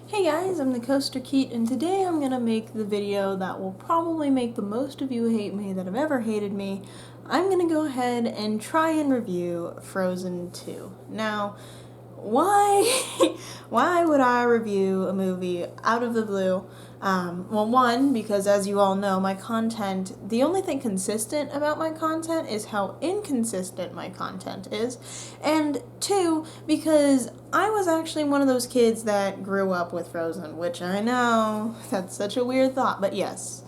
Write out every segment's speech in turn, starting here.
Hey guys, I'm the Coaster Keat, and today I'm gonna make the video that will probably make the most of you hate me that have ever hated me. I'm gonna go ahead and try and review Frozen 2. Now, why why would I review a movie out of the blue? Well, one, because as you all know, the only thing consistent about my content is how inconsistent my content is. And two, because I was actually one of those kids that grew up with Frozen, which I know, that's such a weird thought, but yes.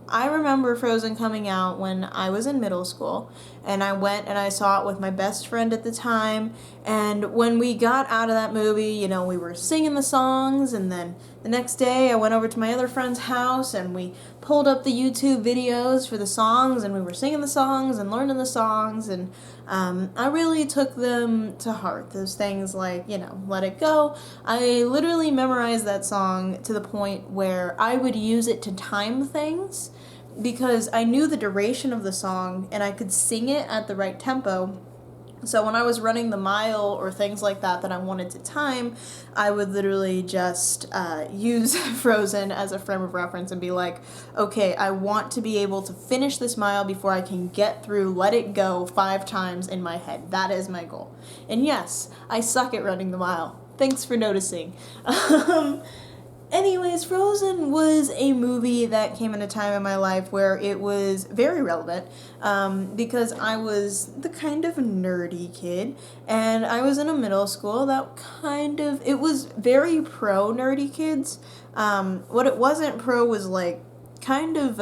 I remember Frozen coming out when I was in middle school, and I went and I saw it with my best friend at the time, and when we got out of that movie, we were singing the songs, and then the next day I went over to my other friend's house and we pulled up the YouTube videos for the songs, and we were singing the songs and learning the songs, and I really took them to heart. Those things like, Let It Go. I literally memorized that song to the point where I would use it to time things because I knew the duration of the song and I could sing it at the right tempo. So when I was running the mile or things like that I wanted to time, I would literally just use Frozen as a frame of reference and be like, okay, I want to be able to finish this mile before I can get through Let It Go 5 times in my head. That is my goal. And yes, I suck at running the mile. Thanks for noticing. Anyways, Frozen was a movie that came at a time in my life where it was very relevant because I was the kind of nerdy kid, and I was in a middle school it was very pro nerdy kids. What it wasn't pro was like kind of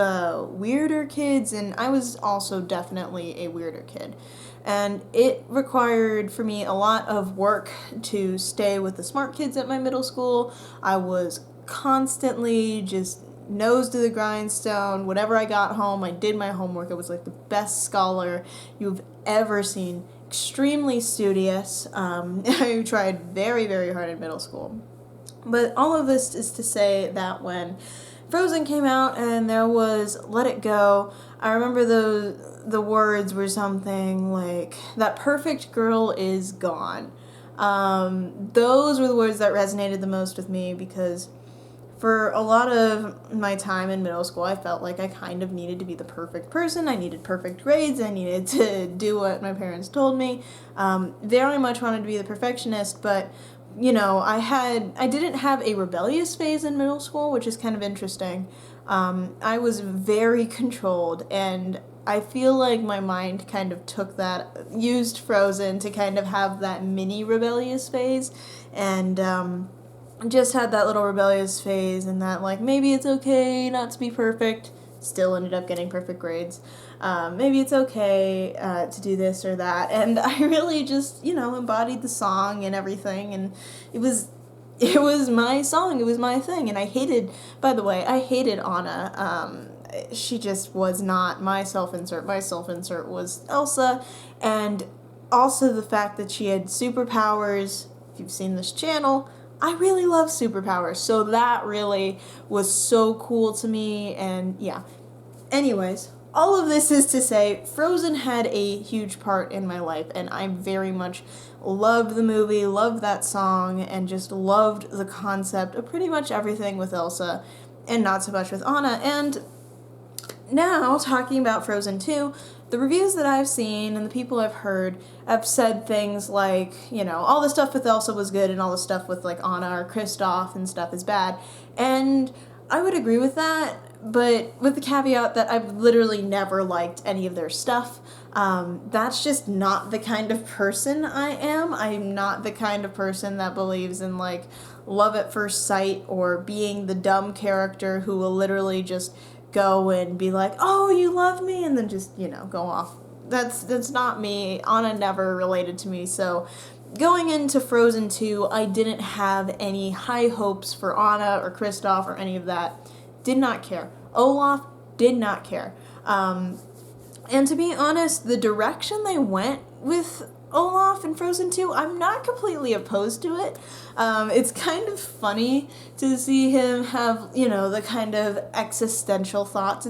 weirder kids, and I was also definitely a weirder kid. And it required for me a lot of work to stay with the smart kids at my middle school. I was constantly just nose to the grindstone. Whenever I got home, I did my homework. I was like the best scholar you've ever seen. Extremely studious. I tried very, very hard in middle school. But all of this is to say that when Frozen came out and there was Let It Go, I remember the words were something like, "That perfect girl is gone." Those were the words that resonated the most with me because for a lot of my time in middle school, I felt like I kind of needed to be the perfect person. I needed perfect grades. I needed to do what my parents told me. Very much wanted to be the perfectionist, but I didn't have a rebellious phase in middle school, which is kind of interesting. I was very controlled, and I feel like my mind kind of used Frozen to kind of have that mini rebellious phase, and just had that little rebellious phase, and that like maybe it's okay not to be perfect. Still ended up getting perfect grades. Maybe it's okay to do this or that, and I really just embodied the song and everything, and it was my song, it was my thing, and I hated Anna. She just was not my self-insert. My self-insert was Elsa, and also the fact that she had superpowers. If you've seen this channel, I really love superpowers, so that really was so cool to me, and yeah. Anyways, all of this is to say, Frozen had a huge part in my life, and I very much loved the movie, loved that song, and just loved the concept of pretty much everything with Elsa, and not so much with Anna. And now, talking about Frozen 2, the reviews that I've seen and the people I've heard have said things like, all the stuff with Elsa was good and all the stuff with like Anna or Kristoff and stuff is bad. And I would agree with that, but with the caveat that I've literally never liked any of their stuff. That's just not the kind of person I am. I'm not the kind of person that believes in like love at first sight or being the dumb character who will literally just go and be like, "Oh, you love me," and then just, go off. That's not me. Anna never related to me, so going into Frozen 2, I didn't have any high hopes for Anna or Kristoff or any of that. Did not care. Olaf, did not care. And to be honest, the direction they went with Olaf in Frozen 2, I'm not completely opposed to it. It's kind of funny to see him have, the kind of existential thoughts.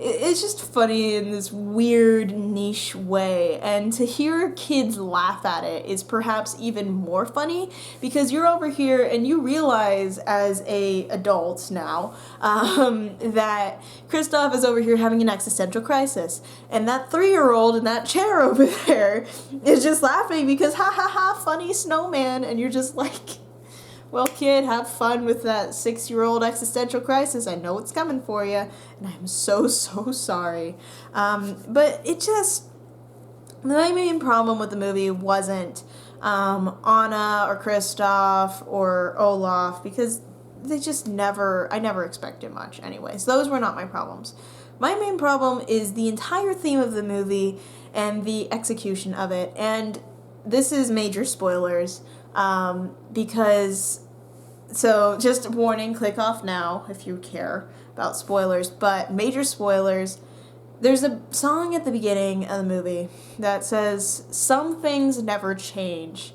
it's just funny in this weird niche way, and to hear kids laugh at it is perhaps even more funny, because you're over here and you realize as a adult now that Kristoff is over here having an existential crisis, and that 3-year-old in that chair over there is just laughing because ha ha ha, funny snowman, and you're just like, well, kid, have fun with that 6-year-old existential crisis. I know it's coming for you, and I'm so, so sorry. But it just, my main problem with the movie wasn't Anna or Kristoff or Olaf, because they just I never expected much anyways. Those were not my problems. My main problem is the entire theme of the movie and the execution of it, and this is major spoilers. Because, so just warning, click off now if you care about spoilers, but major spoilers, there's a song at the beginning of the movie that says, "Some things never change,"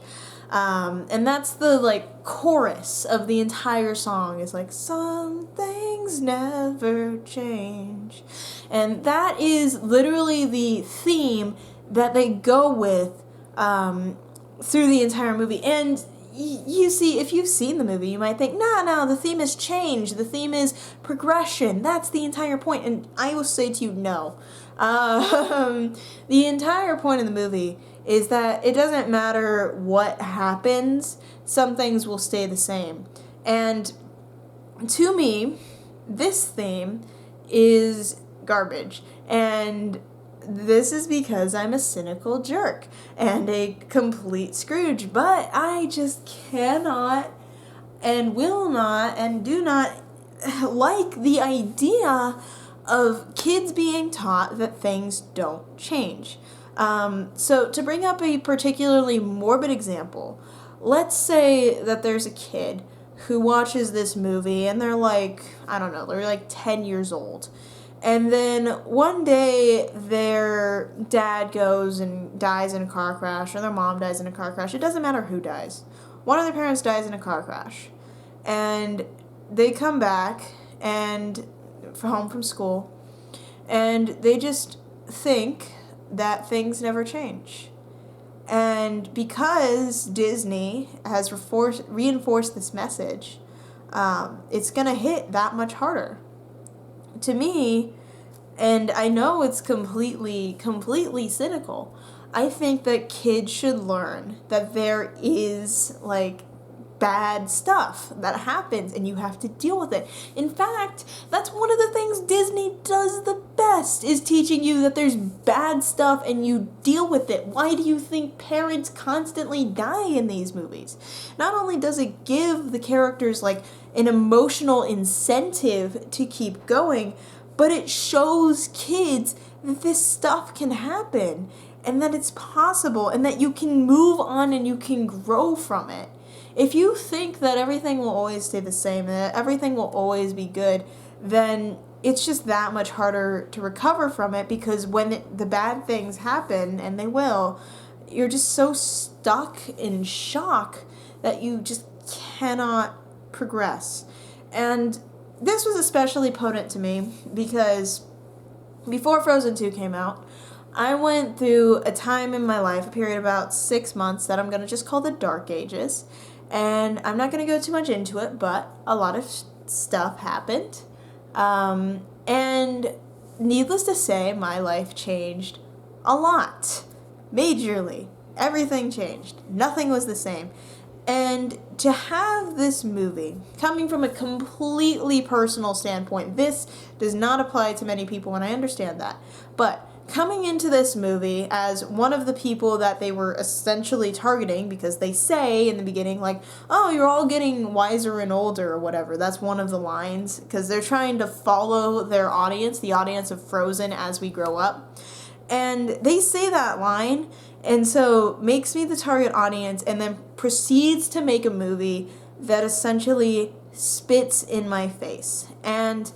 and that's the, like, chorus of the entire song, is like, "Some things never change," and that is literally the theme that they go with, through the entire movie. And you see, if you've seen the movie, you might think, no, the theme is change, the theme is progression, that's the entire point. And I will say to you, no. The entire point of the movie is that it doesn't matter what happens, some things will stay the same. And to me, this theme is garbage. And this is because I'm a cynical jerk and a complete Scrooge, but I just cannot and will not and do not like the idea of kids being taught that things don't change. So to bring up a particularly morbid example, let's say that there's a kid who watches this movie and they're like, I don't know, they're like 10 years old. And then one day their dad goes and dies in a car crash, or their mom dies in a car crash. It doesn't matter who dies. One of their parents dies in a car crash. And they come back and home from school, and they just think that things never change. And because Disney has reinforced this message, it's going to hit that much harder. To me, and I know it's completely cynical, I think that kids should learn that there is, like, bad stuff that happens and you have to deal with it. In fact, that's one of the things Disney does the best, is teaching you that there's bad stuff and you deal with it. Why do you think parents constantly die in these movies? Not only does it give the characters, like, an emotional incentive to keep going, but it shows kids that this stuff can happen and that it's possible and that you can move on and you can grow from it. If you think that everything will always stay the same, that everything will always be good, then it's just that much harder to recover from it, because when the bad things happen, and they will, you're just so stuck in shock that you just cannot progress. And this was especially potent to me because before Frozen 2 came out, I went through a time in my life, a period of about 6 months, that I'm going to just call the Dark Ages. And I'm not going to go too much into it, but a lot of stuff happened. And needless to say, my life changed a lot. Majorly. Everything changed. Nothing was the same. And to have this movie, coming from a completely personal standpoint, this does not apply to many people, and I understand that, but coming into this movie as one of the people that they were essentially targeting, because they say in the beginning, like, oh, you're all getting wiser and older or whatever. That's one of the lines, because they're trying to follow their audience, the audience of Frozen as we grow up. And they say that line, and so makes me the target audience, and then proceeds to make a movie that essentially spits in my face. And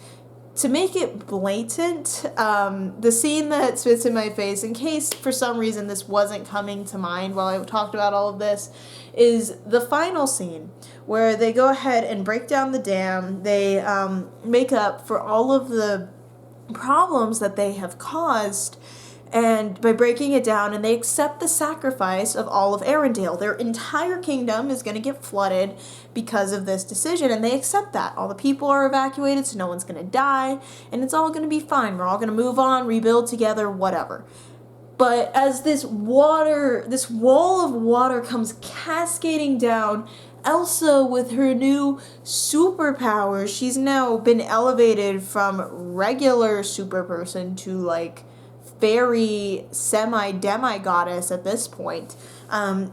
to make it blatant, the scene that spits in my face, in case for some reason this wasn't coming to mind while I talked about all of this, is the final scene where they go ahead and break down the dam. They make up for all of the problems that they have caused, and by breaking it down, and they accept the sacrifice of all of Arendelle. Their entire kingdom is going to get flooded because of this decision, and they accept that. All the people are evacuated, so no one's going to die, and it's all going to be fine. We're all going to move on, rebuild together, whatever. But as this wall of water comes cascading down, Elsa, with her new superpowers, she's now been elevated from regular super person to like fairy semi-demi-goddess at this point.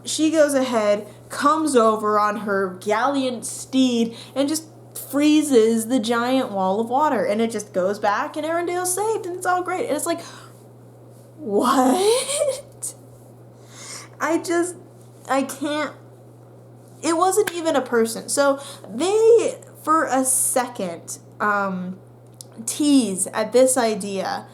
She goes ahead, comes over on her gallant steed, and just freezes the giant wall of water. And it just goes back, and Arendelle's saved, and it's all great. And it's like, what? I can't. It wasn't even a person. So they, for a second, tease at this idea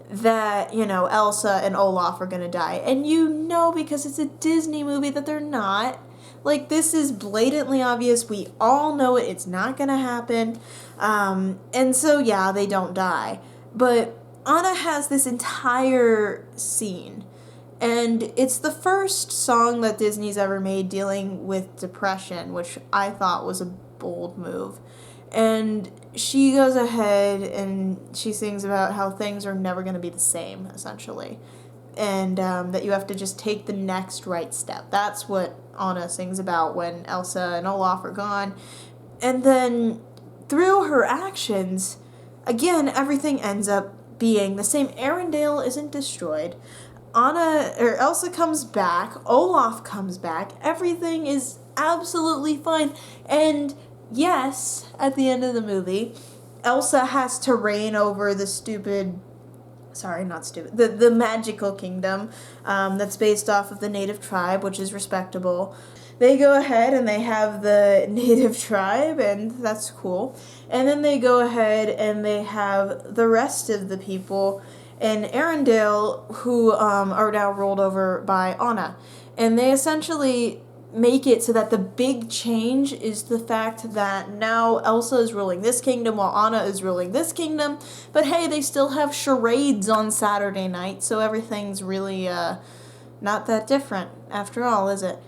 that, you know, Elsa and Olaf are gonna die. And you know, because it's a Disney movie, that they're not. Like, this is blatantly obvious. We all know it. It's not gonna happen. And so, yeah, they don't die. But Anna has this entire scene. And it's the first song that Disney's ever made dealing with depression, which I thought was a bold move. And she goes ahead and she sings about how things are never going to be the same, essentially. And that you have to just take the next right step. That's what Anna sings about when Elsa and Olaf are gone. And then through her actions, again, everything ends up being the same. Arendelle isn't destroyed. Elsa comes back, Olaf comes back, everything is absolutely fine, and yes, at the end of the movie, Elsa has to reign over the the magical kingdom, that's based off of the native tribe, which is respectable. They go ahead and they have the native tribe, and that's cool, and then they go ahead and they have the rest of the people in Arendelle, who are now ruled over by Anna. And they essentially make it so that the big change is the fact that now Elsa is ruling this kingdom while Anna is ruling this kingdom. But hey, they still have charades on Saturday night, so everything's really not that different after all, is it?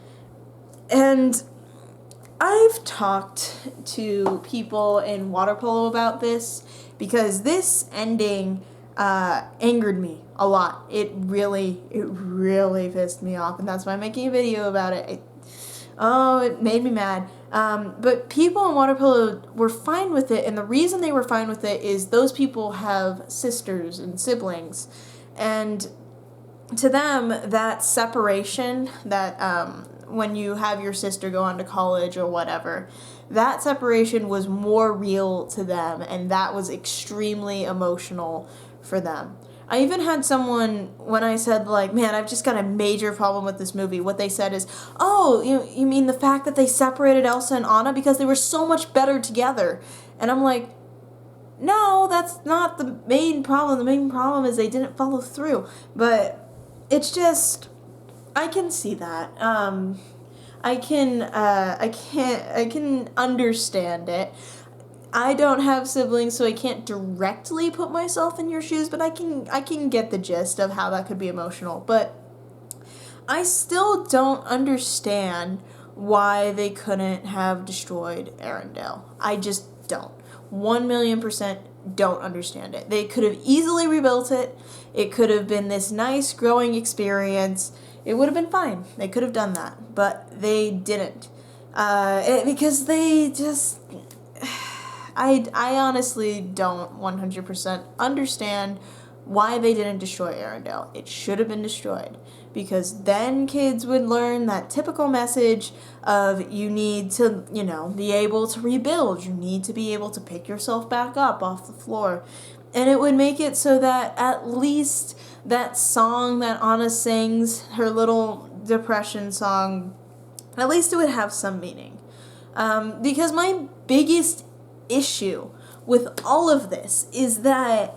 And I've talked to people in water polo about this, because this ending angered me a lot. It really pissed me off, and that's why I'm making a video about it. It made me mad. But people in water polo were fine with it, and the reason they were fine with it is those people have sisters and siblings, and to them, that separation, that when you have your sister go on to college or whatever, that separation was more real to them, and that was extremely emotional for them. I even had someone, when I said, like, man, I've just got a major problem with this movie, what they said is, oh, you mean the fact that they separated Elsa and Anna because they were so much better together? And I'm like, no, that's not the main problem. The main problem is they didn't follow through. But it's just, I can see that. I can understand it. I don't have siblings, so I can't directly put myself in your shoes, but I can get the gist of how that could be emotional. But I still don't understand why they couldn't have destroyed Arendelle. I just don't. 1,000,000% don't understand it. They could have easily rebuilt it. It could have been this nice growing experience. It would have been fine. They could have done that, but they didn't. Because they just... I honestly don't 100% understand why they didn't destroy Arendelle. It should have been destroyed, because then kids would learn that typical message of you need to, be able to rebuild. You need to be able to pick yourself back up off the floor. And it would make it so that at least that song that Anna sings, her little depression song, at least it would have some meaning. Because my biggest issue with all of this is that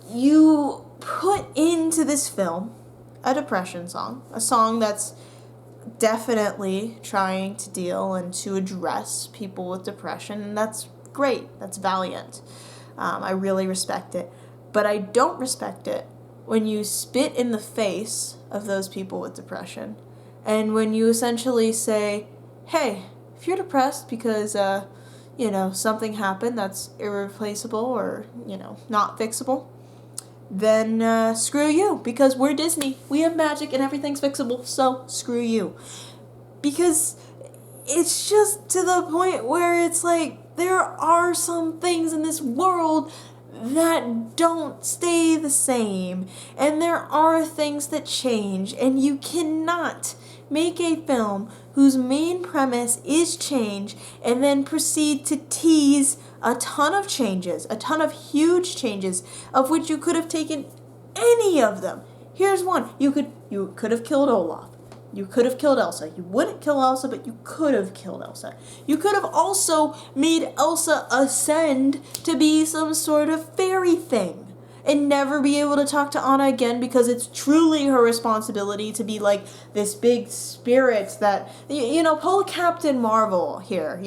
you put into this film a depression song, a song that's definitely trying to deal and to address people with depression, and that's great, that's valiant. I really respect it. But I don't respect it when you spit in the face of those people with depression. And when you essentially say, hey, if you're depressed because, something happened that's irreplaceable or, not fixable, then screw you, because we're Disney. We have magic and everything's fixable, so screw you. Because it's just to the point where it's like, there are some things in this world that don't stay the same, and there are things that change, and you cannot make a film whose main premise is change and then proceed to tease a ton of changes, a ton of huge changes, of which you could have taken any of them. Here's one. You could have killed Olaf. You could have killed Elsa. You wouldn't kill Elsa, but you could have killed Elsa. You could have also made Elsa ascend to be some sort of fairy thing and never be able to talk to Anna again, because it's truly her responsibility to be like this big spirit that, pull Captain Marvel here,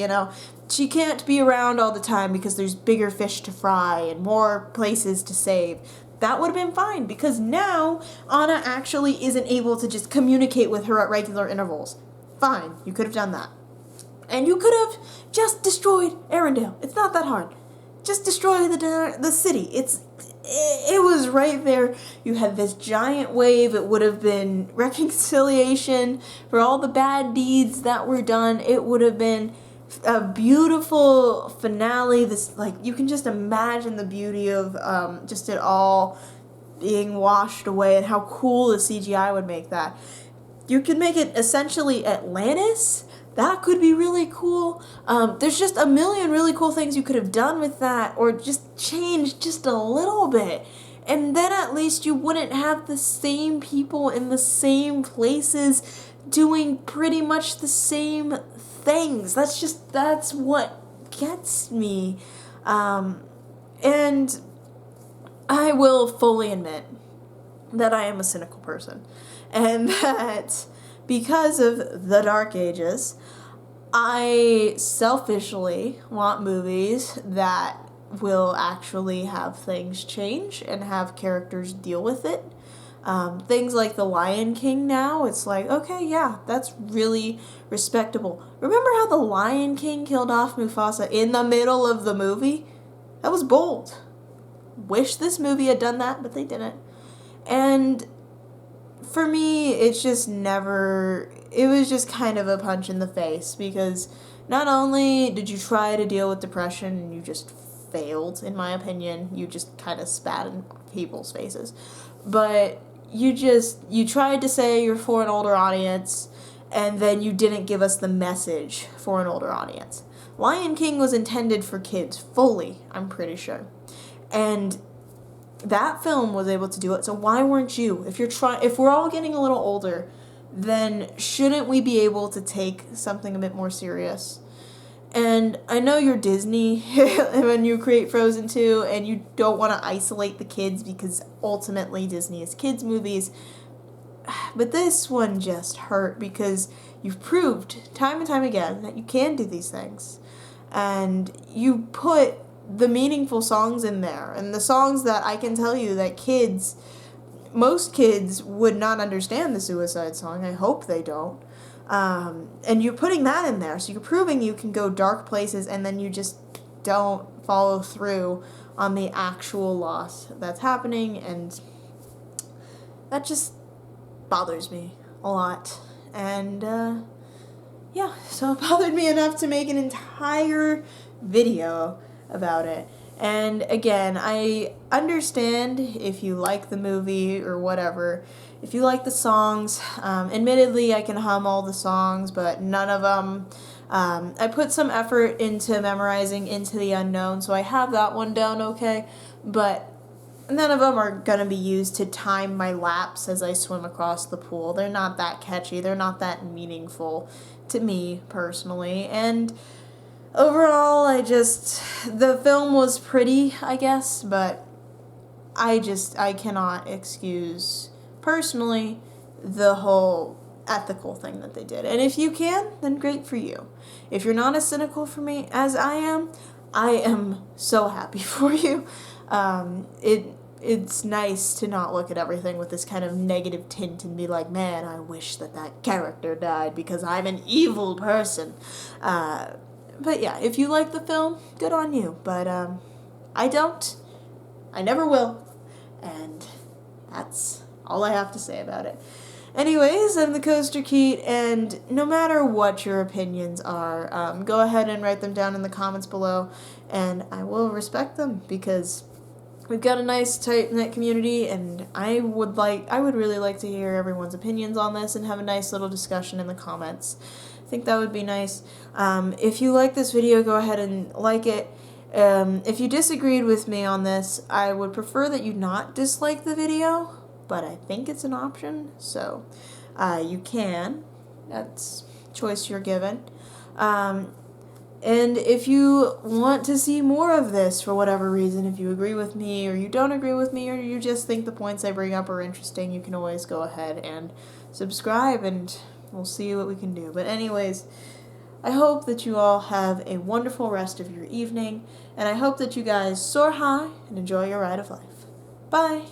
She can't be around all the time because there's bigger fish to fry and more places to save. That would have been fine, because now Anna actually isn't able to just communicate with her at regular intervals. Fine, you could have done that. And you could have just destroyed Arendelle. It's not that hard. Just destroy the city. It was right there. You had this giant wave. It would have been reconciliation for all the bad deeds that were done. It would have been a beautiful finale. You can just imagine the beauty of just it all being washed away, and how cool the CGI would make that. You could make it essentially Atlantis. That could be really cool. There's just a million really cool things you could have done with that, or just changed just a little bit. And then at least you wouldn't have the same people in the same places doing pretty much the same things. That's what gets me. And I will fully admit that I am a cynical person, and that because of the Dark Ages, I selfishly want movies that will actually have things change and have characters deal with it. Things like The Lion King now, it's like, okay, yeah, that's really respectable. Remember how The Lion King killed off Mufasa in the middle of the movie? That was bold. Wish this movie had done that, but they didn't. And for me, it was just kind of a punch in the face, because not only did you try to deal with depression and you just failed, in my opinion, you just kind of spat in people's faces, but you tried to say you're for an older audience, and then you didn't give us the message for an older audience. Lion King was intended for kids, fully, I'm pretty sure. And that film was able to do it, so why weren't you? If we're all getting a little older, then shouldn't we be able to take something a bit more serious? And I know you're Disney when you create Frozen 2, and you don't want to isolate the kids, because ultimately Disney is kids' movies. But this one just hurt, because you've proved time and time again that you can do these things. And you put the meaningful songs in there, and the songs that I can tell you that most kids would not understand the Suicide song. I hope they don't. And you're putting that in there, so you're proving you can go dark places, and then you just don't follow through on the actual loss that's happening, and that just bothers me a lot. And yeah, so it bothered me enough to make an entire video about it. And again, I understand if you like the movie or whatever, if you like the songs. Admittedly, I can hum all the songs, but none of them. I put some effort into memorizing Into the Unknown, so I have that one down okay, but none of them are going to be used to time my laps as I swim across the pool. They're not that catchy. They're not that meaningful to me personally. And overall, the film was pretty, I guess, but I cannot excuse, personally, the whole ethical thing that they did. And if you can, then great for you. If you're not as cynical for me as I am so happy for you. it's nice to not look at everything with this kind of negative tint and be like, man, I wish that character died because I'm an evil person. But yeah, if you like the film, good on you. But I don't. I never will. And that's all I have to say about it. Anyways, I'm the Coaster Keat, and no matter what your opinions are, go ahead and write them down in the comments below, and I will respect them because we've got a nice tight-knit community, and I would really like to hear everyone's opinions on this and have a nice little discussion in the comments. I think that would be nice. If you like this video, go ahead and like it. If you disagreed with me on this, I would prefer that you not dislike the video, but I think it's an option, so you can. That's choice you're given. And if you want to see more of this for whatever reason, if you agree with me or you don't agree with me or you just think the points I bring up are interesting, you can always go ahead and subscribe and we'll see what we can do. But anyways, I hope that you all have a wonderful rest of your evening, and I hope that you guys soar high and enjoy your ride of life. Bye!